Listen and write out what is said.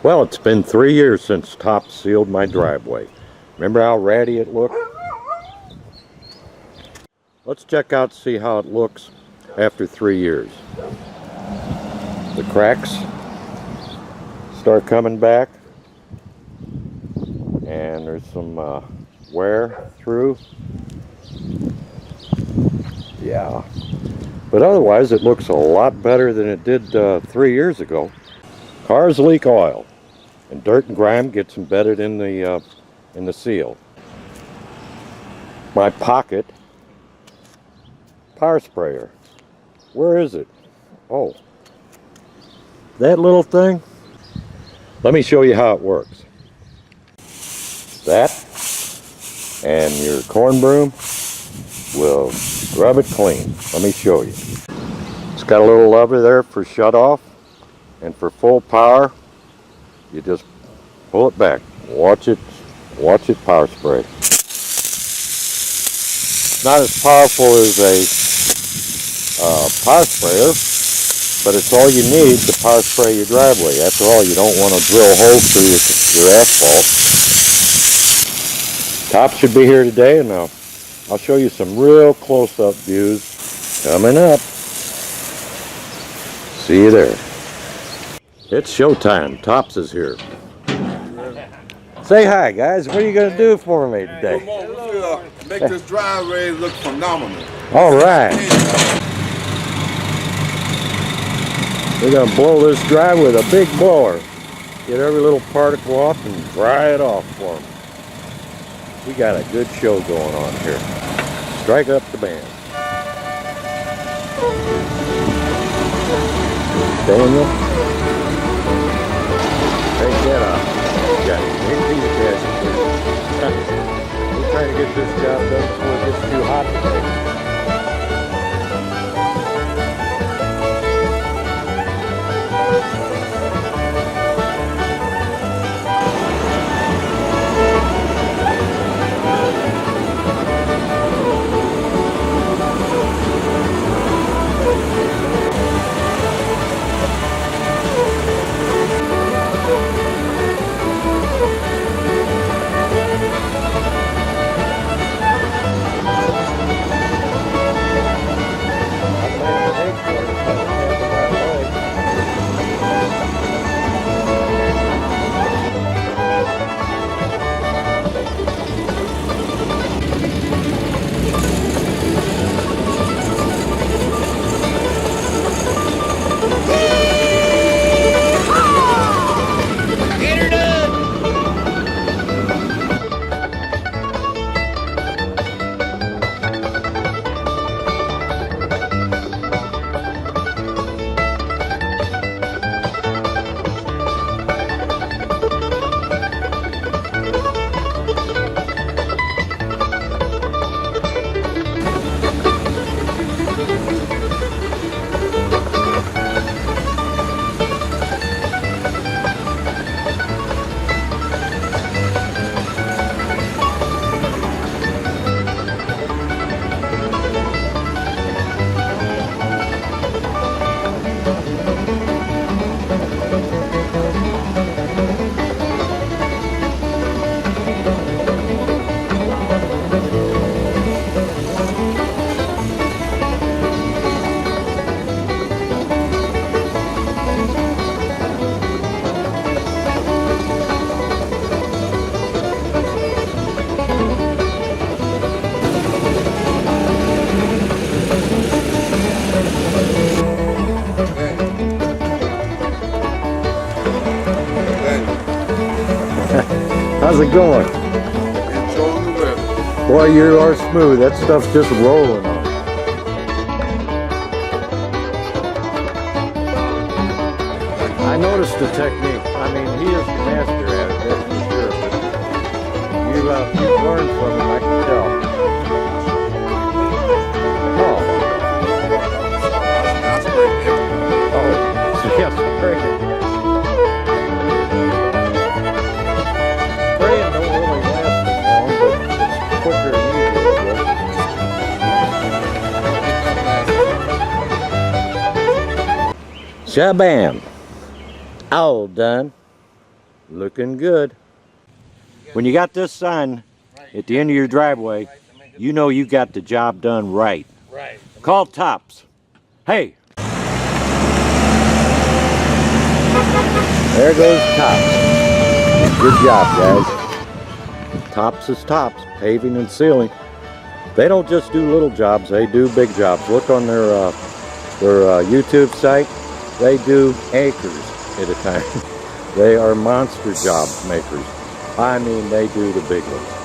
Well, it's been 3 years since top sealed my driveway. Remember how ratty it looked? Let's check out to see how it looks after 3 years. The cracks start coming back, and there's some wear through. Yeah, but otherwise it looks a lot better than it did 3 years ago. Cars leak oil, and dirt and grime gets embedded in the seal. My pocket power sprayer, where is it? Oh, that little thing. Let me show you how it works. That and your corn broom will scrub it clean. Let me show you. It's got a little lever there for shut off, and for full power you just pull it back. Watch it power spray. It's not as powerful as a power sprayer, but it's all you need to power spray your driveway. After all, you don't want to drill holes through your asphalt. Top should be here today, and I'll show you some real close-up views coming up. See you there. It's showtime. Tops is here. Say hi, guys. What are you going to do for me today? Come on, we'll make this driveway look phenomenal. All right. We're going to blow this dry with a big blower. Get every little particle off and dry it off for them. We got a good show going on here. Strike up the band. Daniel, take that off. We're trying to get this job done before it gets too hot today. How's it going? Enjoying the weather. Boy, you are smooth. That stuff's just rolling on. I noticed the technique. I mean, he is the master at it, that's for sure. But you've learned from him, I can tell. Oh, so yes, great. Spraying don't really last as long, but it's quicker than usual. Shabam! All done. Looking good. When you got this sign at the end of your driveway, you know you got the job done right. Right. Call Tops. Hey! There goes Tops. Good job, guys. Tops is Tops, paving and sealing. They don't just do little jobs, they do big jobs. Look on their YouTube site. They do acres at a time. They are monster job makers. I mean, they do the big ones.